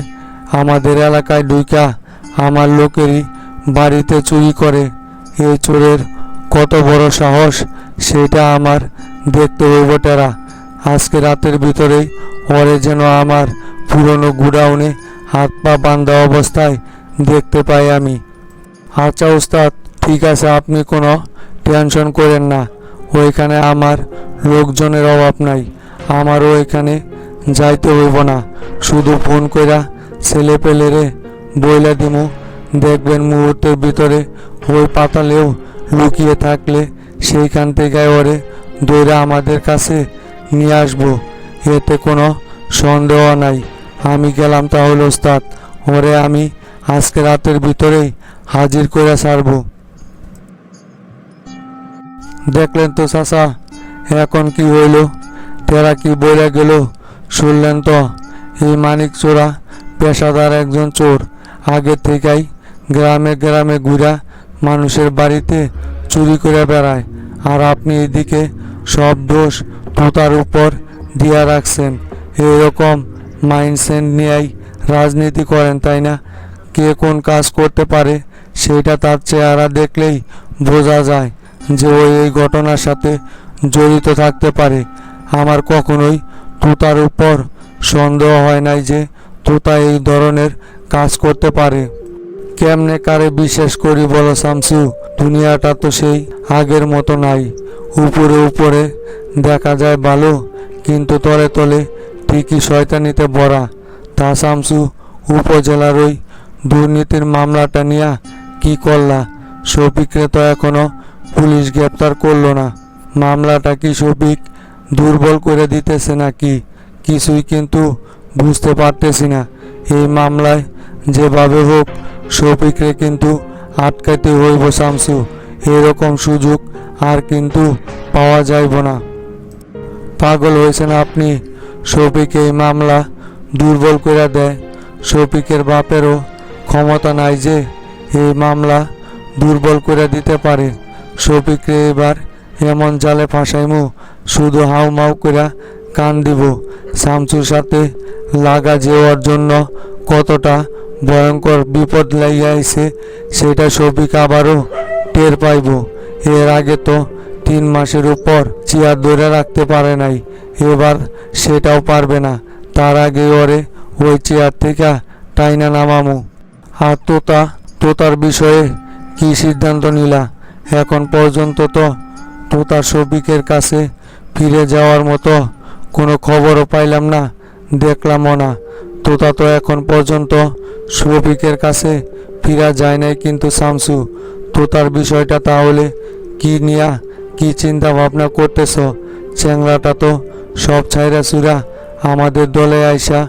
আমাদের এলাকায় ঢুইকা আমার লোকেরই বাড়িতে চুরি করে? এই চোরের কত বড় সাহস সেটা আমার দেখতে হইব টেরা। আজকে রাতের ভিতরেই ওরে যেন আমার পুরনো গুডাউনে হাত পা বাঁধা অবস্থায় দেখতে পাই আমি। আচ্ছা ওস্তাদ, ঠিক আছে, আপনি কোনো টেনশন করেন না। ওইখানে আমার লোকজনের অভাব নাই। আমারও এখানে যাইতে হইব না। শুধু ফোন কইরা ছেলে পেলেরে বইলা দিমু, দেখবেন মুহূর্তের ভিতরে ওই পাতালেও লুকিয়ে থাকলে সেইখান থেকে ওরে দৌড়ে আমাদের কাছে নিয়ে আসবো। এতে কোনো সন্দেহ নাই। আমি গেলাম তাহলে ওস্তাদ, ওরে আমি আজকে রাতের ভিতরেই হাজির করে ছাড়বো। দেখলেন তো চাচা, এখন কি হইল? তেরা কি বইলা গেল শুনলেন তো? এই মানিক চোরা পেশাদার একজন চোর। আগে থেকেই গ্রামে গ্রামে ঘুরা মানুষের বাড়িতে চুরি করে বেড়ায়। আর আপনি এদিকে সব দোষ তোতার উপর দিয়া রাখছেন। এরকম মাইন্ডসেট নিয়েই রাজনীতি করেন, তাই না? কে কোন কাজ করতে পারে সেটা তার চেহারা দেখলেই বোঝা যায় যে ওই এই ঘটনার সাথে জড়িত থাকতে পারে। আমার কখনোই তোতার উপর সন্দেহ হয় নাই যে তোতা এই ধরনের কাজ করতে পারে। কেমনে কারে বিশ্বাস করি বলো শামসু? দুনিয়াটা তো সেই আগের মতো নাই। উপরে উপরে দেখা যায় ভালো, কিন্তু তলে তলে ঠিকই শয়তানিতে ভরা। তা শামসু, উপজেলার ওই দুর্নীতির মামলাটা নিয়ে কি করলা? শফিকরে তো এখনো পুলিশ গ্রেপ্তার করলো না। মামলাটা কি শফিক দুর্বল করে দিতেছে নাকি? কিছুই কিন্তু বুঝতে পারতেছি না। এই মামলায় যেভাবে হোক শফিকরে কিন্তু আটকাইতে হইব শামসু। এরকম সুযোগ আর কিন্তু পাওয়া যাইব না। পাগল হয়েছেন আপনি? শফিক এই মামলা দুর্বল করে দেয়। শফিকের বাপেরও ক্ষমতা নাই যে এই মামলা দুর্বল করে দিতে পারে। শফিকরে এবার এমন জালে ফাঁসাইমু, শুধু হাউ মাউ করে কান দিব। শামসুর সাথে লাগা যে ওর জন্য কতটা ভয়ঙ্কর বিপদ লাইয়া আইছে সেটা শফিক আবারও টের পাইব। এর আগে তো 3 মাসের উপর চেয়ার ধরে রাখতে পারে নাই, এবার সেটাও পারবে না। তার আগে ওরে ওই চেয়ার থেকে টাইনা নামামু। আর তোতার বিষয়ে কি সিদ্ধান্ত নিলা? এখন পর্যন্ত তো তোতার শফিকের কাছে ফিরে যাওয়ার মতো কোনো খবরও পাইলাম না, দেখলামও না। তোতা তো এখন পর্যন্ত শফিকের কাছে ফিরা যায় নাই। কিন্তু শামসু, তোতার বিষয়টা তাহলে কি নিয়া কি চিন্তা ভাবনা করতেছ? চ্যাংড়াটা তো সব ছাইরা চুরা আমাদের দলে আইসা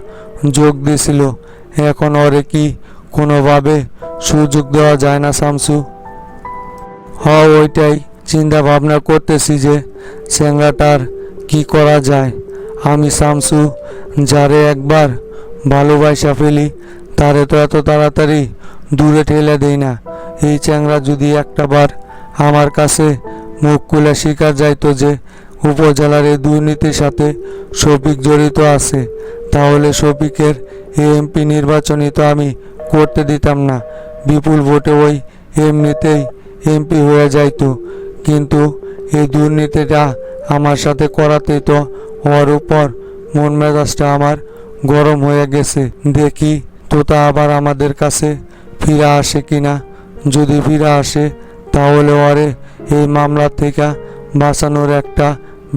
যোগ দিছিল। এখন ওরে কি কোনোভাবে সুযোগ দেওয়া যায় না শামসু? ওইটাই চিন্তা ভাবনা করতেছি যে চ্যাংড়াটার কি করা যায়। আমি শামসু যারে একবার ভালোবাসা ফেলি তারে তো এত তাড়াতাড়ি দূরে ঠেলে দেই না। এই চ্যাংরা যদি একটাবার আমার কাছে মুখ খুলে স্বীকার যাইতো যে উপজেলার এই দুর্নীতির সাথে শফিক জড়িত আছে, তাহলে শফিকের এমপি নির্বাচনই তো আমি করতে দিতাম না, বিপুল ভোটে ওই এমনিতেই এমপি হয়ে যাইতো। কিন্তু এই দুর্নীতিটা আমার সাথে করাতেই তো ওর উপর মন মেজাজটা আমার গরম হয়ে গেছে। দেখি তোতা আবার আমাদের কাছে ফিরে আসে কিনা। যদি ফিরে আসে তাহলে ওরে এই মামলা থেকে বাঁচানোর একটা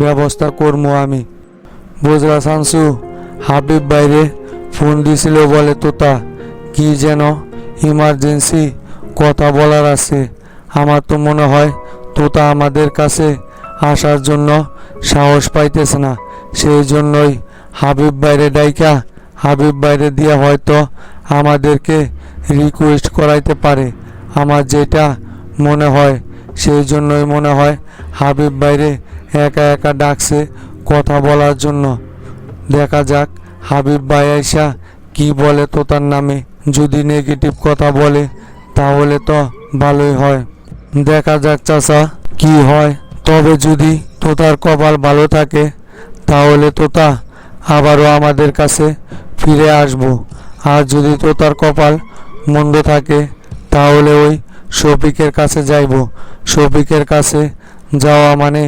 ব্যবস্থা করবো আমি। বুঝলা শামসু, হাবিব বাইরে ফোন দিছিল বলে তোতা, কি যেন ইমার্জেন্সি কথা বলার আছে। আমার তো মনে হয় তোতা আমাদের কাছে আসার জন্য সাহস পাইতেছে না, সেই জন্যই হাবিব বাইরে ডাইকা হাবিব বাইরে দিয়ে হয়তো আমাদেরকে রিকোয়েস্ট করাইতে পারে। আমার যেটা মনে হয়, সেই জন্যই মনে হয় হাবিব বাইরে একা একা ডাকছে কথা বলার জন্য। দেখা যাক হাবিব ভাই আইসা কি বলে তোতার নামে। যদি নেগেটিভ কথা বলে তাহলে তো ভালোই হয়। দেখা যাক চাচা কি হয়। তবে যদি তোতার কপাল ভালো থাকে তাহলে তোতা আবারও আমাদের কাছে ফিরে আসবো। আর যদি তোতার কপাল মন্দ থাকে তাহলে ওই শফিকের কাছে যাইব। শফিকের কাছে যাওয়া মানে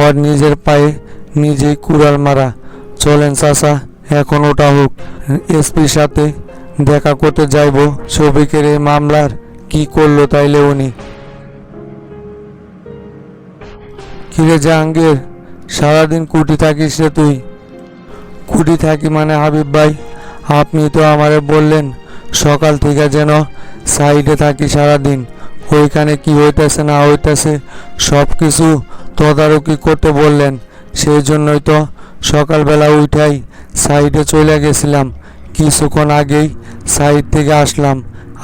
ওর নিজের পায়ে নিজেই কুড়াল মারা। চলেন চাচা, এখন ওটা হোক। এসপির সাথে দেখা করতে যাইব শফিকের এই মামলার কি করলো তাইলে উনি। কিরে জাহাঙ্গীর, সারাদিন কুটি থাকিস রে তুই? কুটি থাকি মানে হাবিব ভাই, আপনি তো আমারে বললেন সকাল থেকে যেন সাইডে থাকি সারাদিন। ওইখানে কি হইতেছে না হইতেছে সব কিছু তদারকি করতে বললেন। সেই জন্যই তো সকালবেলা উঠাই সাইডে চলে গেছিলাম। কিছুক্ষণ আগেই সাইড থেকে আসলাম।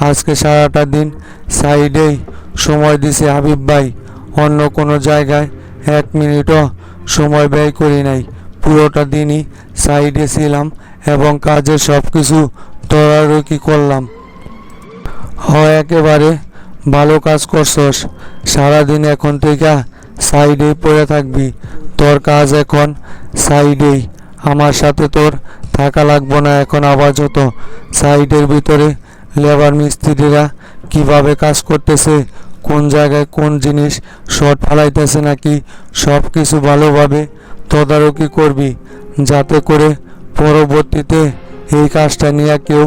আজকে সারাটা দিন সাইডেই সময় দিছে হাবিব ভাই, অন্য কোনো জায়গায় 1 মিনিটও সময় ব্যয় করি নাই। পুরোটা দিনই সাইডে ছিলাম এবং কাজের সব কিছু তদারকি করলাম। হয় একেবারে ভালো কাজ করছস। সারাদিন এখন থেকে সাইডেই পড়ে থাকবি। তোর কাজ এখন সাইডেই, আমার সাথে তোর থাকা লাগবো না এখন আপাতত। সাইডের ভিতরে লেবার মিস্ত্রিরা কিভাবে কাজ করতেছে, কোন জায়গায় কোন জিনিস শর্ট ফালাইতেছে নাকি, সব কিছু ভালোভাবে তদারকি করবি, যাতে করে পরবর্তীতে এই কাজটা নিয়ে কেউ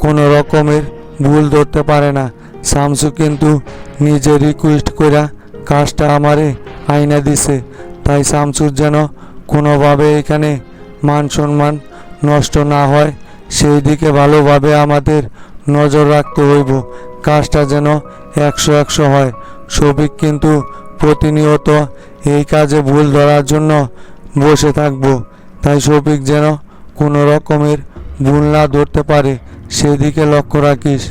কোনো রকমের ভুল ধরতে পারে না। শামসু কিন্তু নিজে রিকোয়েস্ট কইরা কাজটা আমারে আইনা দিছে, তাই শামসুর যেন কোনোভাবে এখানে মান সম্মান নষ্ট না হয় সেই দিকে ভালোভাবে আমাদের নজর রাখতে হইব। কাজটা যেন 100-100 হয়। শফিক কিন্তু প্রতিনিয়ত এই কাজে ভুল ধরার জন্য বসে থাকবো, তাই শফিক যেন কোনো রকমের ভুল না ধরতে পারে সেদিকে লক্ষ্য রাখিস।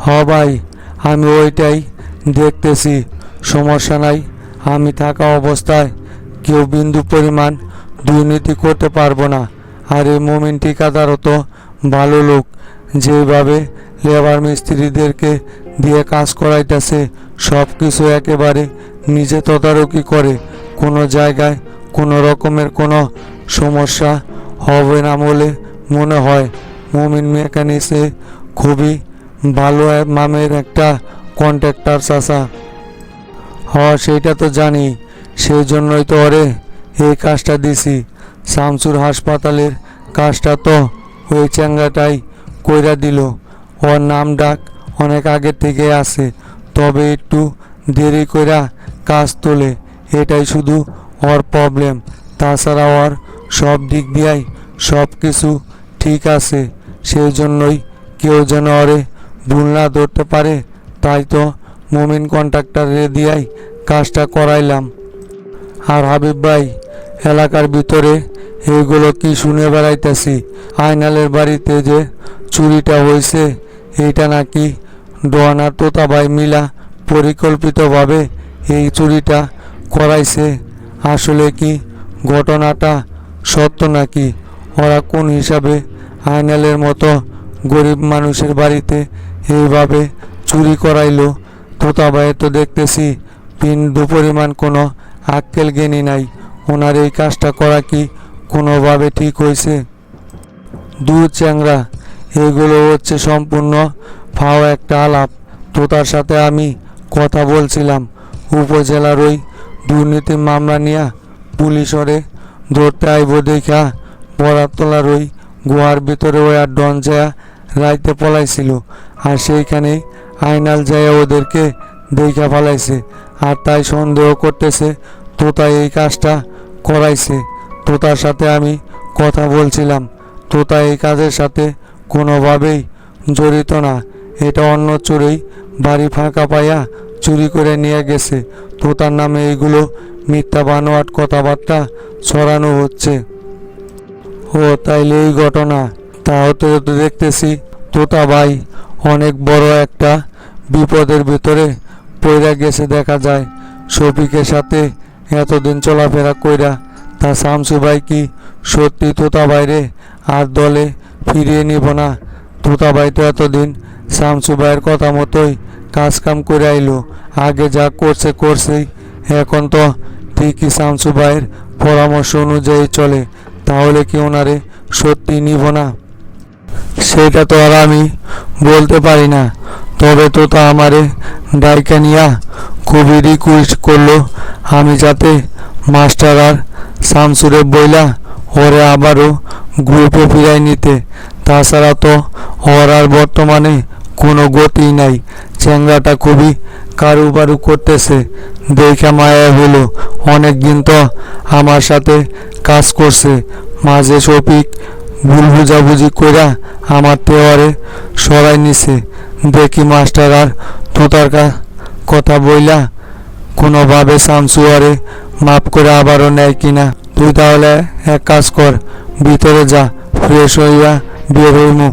হ ভাই, আমি ওইটাই দেখতেছি, সমস্যা নাই। আমি থাকা অবস্থায় কেউ বিন্দু পরিমাণ দুর্নীতি করতে পারবো না। আর এই মোমিন ঠিকাদারও তো ভালো লোক, যেভাবে লেবার মিস্ত্রিদেরকে দিয়ে কাজ করাইতেছে সব কিছু একেবারে নিজে তদারকি করে। কোনো জায়গায় কোনো রকমের কোনো সমস্যা হবে না বলে মনে হয়। মোমিন মেকানিক্সে খুবই ভালো নামের একটা কন্ট্রাক্টর চাচা। সেইটা তো জানি, সেই জন্যই তো ওরে এই কাজটা দিছি। শামসুর হাসপাতালের কাজটা তো ওই চ্যাংরাটাই কইরা দিল। ওর নাম ডাক অনেক আগে থেকে আছে, তবে একটু দেরি কইরা কাজ তোলে, এটাই শুধু ওর প্রবলেম। তাছাড়া ওর সব দিক দিয়াই সব কিছু ঠিক আছে। সেই জন্যই কেউ যেন ওরে ভুল না ধরতে পারে, তাই তো মুমিন কন্ট্রাক্টরে দিয়াই কাজটা করাইলাম। আর হাবিব ভাই, এলাকার ভিতরে এইগুলো কি শুনে বেড়াইতেছি, আইনালের বাড়িতে যে চুরিটা হয়েছে এইটা নাকি ডন আর তোতা ভাই মিলা পরিকল্পিতভাবে এই চুরিটা করাইছে। আসলে কি ঘটনাটা সত্য নাকি ওরা কোন হিসাবে আইনালের মতো গরিব মানুষের বাড়িতে এইভাবে চুরি করাইলো? তোতা ভাই তো দেখতেছি বিন্দু পরিমাণ কোনো আক্কেল জ্ঞানী নাই। ওনার এই কাজটা করা কি কোনোভাবে ঠিক হয়েছে? দু চ্যাংরা, এগুলো হচ্ছে সম্পূর্ণ ফাও একটা আলাপ। তোতার সাথে আমি কথা বলছিলাম উপজেলার ওই দুর্নীতি মামলা নিয়ে পুলিশরে ধরতে আইব দেখা বরাতলার ওই গুহার ভিতরে ওই আর ডন যায় রাইতে পলাইছিল, আর সেইখানে আইনাল যায় ওদেরকে দেখা ফেলাইছে। আর তাই সন্দেহ করতেছে তোতা এই কাজটা করাইছে। তোতার সাথে আমি কথা বলছিলাম, তোতা এই কাজের সাথে কোনোভাবেই জড়িত না। এটা অন্য চোরেই বাড়ি ফাঁকা পাইয়া চুরি করে নিয়ে গেছে। তোতার নামে এইগুলো মিথ্যা বানোয়াট কথাবার্তা ছড়ানো হচ্ছে। ও তাইলে এই ঘটনা? তাহলে তো দেখতেছি তোতা ভাই অনেক বড় একটা বিপদের ভিতরে পইরা গেছে দেখা যায়। শফিকের সাথে এতদিন চলাফেরা কইরা তা শামসু ভাই কি সত্যি তোতা ভাইরে আর দলে ফিরিয়ে নিব না? তোতা ভাই তো এতদিন শামসু ভাইয়ের কথা মতোই কাজ কাম করে আইলো। আগে যা করছে করছেই, এখন তো ঠিকই শামসু ভাইয়ের পরামর্শ অনুযায়ী চলে। তাহলে কি ওনারে সত্যি নিব না? সেটা তো আর আমি বলতে পারি না। তবে তোতা আমারে ডাইকা নিয়া খুবই রিকোয়েস্ট করলো আমি যাতে মাস্টার আর শামসুরে বইলা ওরে আবারও গ্রুপে ফিরাই নিতে। তাছাড়া তো ওর আর বর্তমানে কোনো গতি নাই। চ্যাংরাটা খুবই কারুবারু করতেছে, দেখা মায়া হলো। অনেক দিন তো আমার সাথে কাজ করছে, মাঝে শফিক ভুল বুঝাবুঝি কইরা আমার তেওয়ারে সরাই নিছে। দেখি মাস্টার আর তোতার কথা বইলা কোনোভাবে শামসুয়ারে মাফ করে আবারও নেয় কিনা। তুই তাহলে এক কাজ কর, ভিতরে যা, ফ্রেশ হইয়া বের হইমু।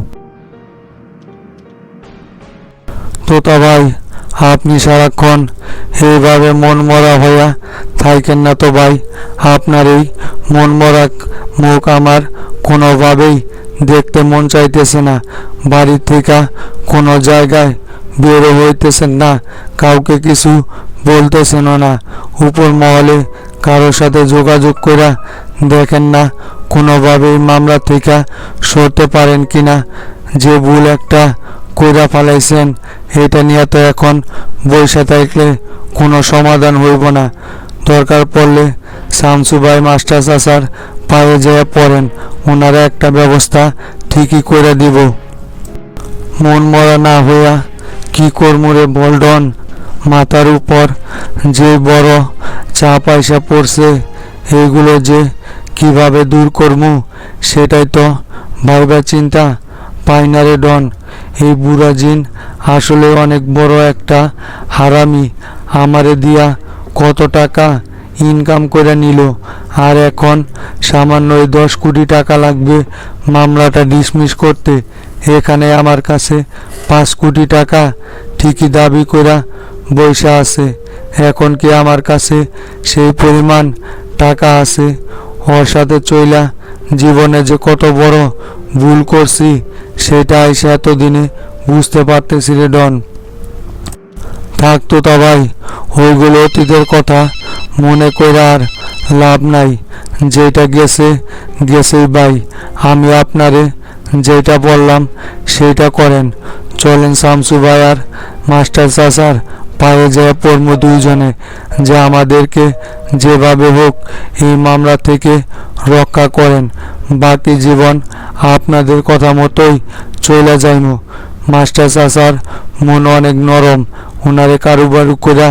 তোতা ভাই, আপনি সারাক্ষণ এইভাবে মন মরা হইয়া থাকেন না তো ভাই। আপনার এই মন মরা মুখ আমার কোনোভাবেই দেখতে মন চাইতেছে না। বাড়ির থেকে কোনো জায়গায় বেরো হইতেছেন না, কাউকে কিছু বলতেছেনও না। উপর মহলে কারোর সাথে যোগাযোগ করে দেখেন না কোনোভাবেই মামলা থেকে সরতে পারেন কিনা। যে ভুল একটা কইরা ফেলাইছেন, এটা নিয়ে তো এখন বসে থাকলে কোনো সমাধান হইব না। দরকার পড়লে শামসু ভাই মাস্টার চাচার পায়ে যেয়ে পড়েন, ওনারা একটা ব্যবস্থা ঠিকই করে দিব। মন মরা না হইয়া কি করমুরে বলডন? মাথার উপর যে বড় চাপ আইসা পড়ছে, এইগুলো যে কিভাবে দূর করমু সেটাই তো ভাইবা চিন্তা পাই না রে ডন। এই বুড়া জিন আসলে অনেক বড় একটা হারামি। আমারে দিয়া কত টাকা ইনকাম করে নিল, আর এখন সামান্য 10 কোটি টাকা লাগবে মামলাটা ডিসমিস করতে। এখানে আমার কাছে 5 কোটি টাকা ঠিকই দাবি করা বৈশা আছে। এখন কি আমার কাছে সেই পরিমাণ টাকা আছে? ওর সাথে চইলা জীবনে যে কত বড় ভুল করছি সেটা এসে এতদিনে বুঝতে পারতেছি রে ডন। থাকতো তা ভাই, ওইগুলো অতীতের কথা মনে কইরা আর লাভ নাই। যেটা গেছে গেছেই ভাই। আমি আপনারে যেটা বললাম সেটা করেন। চলেন শামসু ভাই আর মাস্টার চাচার পায়ে যায় পড়মু দুইজনে, যে আমাদেরকে যেভাবে হোক এই মামলা থেকে রক্ষা করেন। বাকি জীবন আপনাদের কথা মতোই চলে যাইমু। মাস্টার চাচার মন অনেক নরম, ওনারে কারুবারু কইরা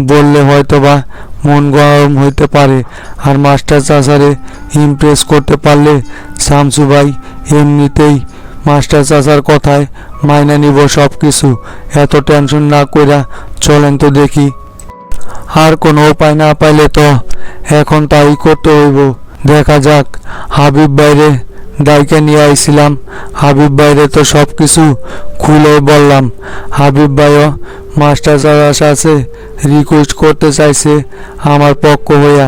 বললে হয়তোবা মন গরম হইতে পারে। আর মাস্টার চাচারে ইমপ্রেস করতে পারলে শামসু ভাই এমনিতেই মাস্টার চাচার কথায় মাইনা নিব সব কিছু। এত টেনশন না কইরা চলেন তো দেখি। আর কোনো উপায় না পাইলে তো এখন তাই করতে হইব। দেখা যাক। হাবিব বাইরে দায়কে নিয়ে আইছিলাম, হাবিব বাইরে তো সব কিছু খুলে বললাম। হাবিব ভাইও মাস্টার চাচার সাথে রিকোয়েস্ট করতে চাইছে আমার পক্ষ হইয়া।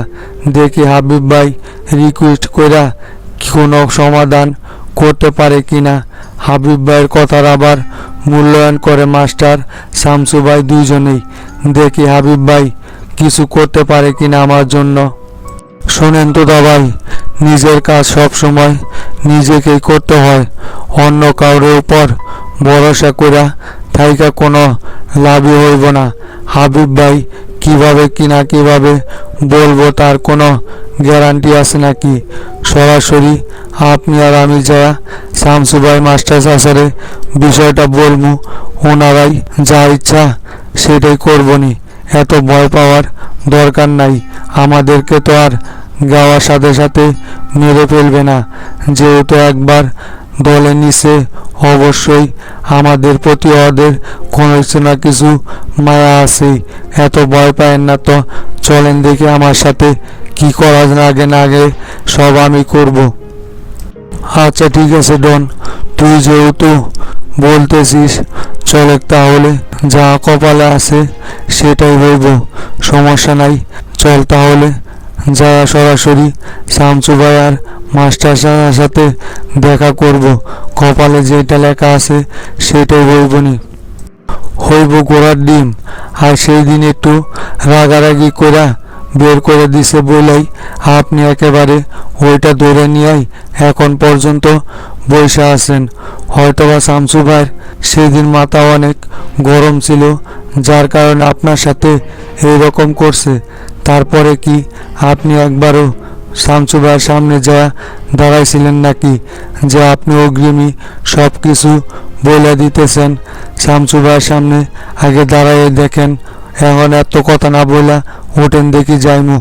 দেখি হাবিব ভাই রিকোয়েস্ট কইরা কোনো সমাধান করতে পারে কিনা। হাবিব ভাইয়ের কথার আবার মূল্যায়ন করে মাস্টার শামসু ভাই দুইজনেই। দেখি হাবিব ভাই কিছু করতে পারে কিনা আমার জন্য। শোনেন তো দাদাই, নিজের কাজ সব সময় নিজেকেই করতে হয়। অন্য কারোর উপর ভরসা করা থাইকা কোনো লাভই হইব না। হাবিব ভাই কিভাবে বলবো তার কোনো গ্যারান্টি আছে নাকি? সরাসরি আপনি আর আমি যা শামসু ভাই মাস্টার চাচারে বিষয়টা বলবো, ওনারাই যা ইচ্ছা সেটাই করবনি। এত ভয় পাওয়ার দরকার নাই। আমাদেরকে তো আর গাওয়ার সাথে সাথে মেরে ফেলবে না। যেহেতু একবার দলে নিছে, অবশ্যই আমাদের প্রতি ওদের কোনো কিছু না কিছু মায়া আছে। এত ভয় পায়েন না তো, চলেন দেখি আমার সাথে কি করা লাগে সব আমি করব। আচ্ছা ঠিক আছে ডন, তুই যেহেতু বলতেছিস, চলে তাহলে যা কপালে আছে সেটাই হইব, সমস্যা নাই। চল তাহলে যা সরাসরি শামসু ভাই আর মাস্টার সাহেবের সাথে দেখা করব। কপালে যেটা লেখা আছে সেটাই হইবনি। হইব ঘোড়ার ডিম। আর সেই দিন একটু রাগারাগি করা বের করে দিছে বলেই আপনি একেবারে ওইটা ধরে নিয়েই এখন পর্যন্ত বসে আছেন। হয়তোবা শামসু ভাইয়ের সেদিন মাথা অনেক গরম ছিল, যার কারণে আপনার সাথে এইরকম করছে। তারপরে কি আপনি একবারও শামসু ভাইয়ের সামনে যা দাঁড়াইছিলেন নাকি যে আপনি অগ্রিমী সব কিছু বলে দিতেছেন? শামসু ভাইয়ের সামনে আগে দাঁড়াইয়ে দেখেন। এখন এত কথা না বলা ওঠেন দেখি যাইমু।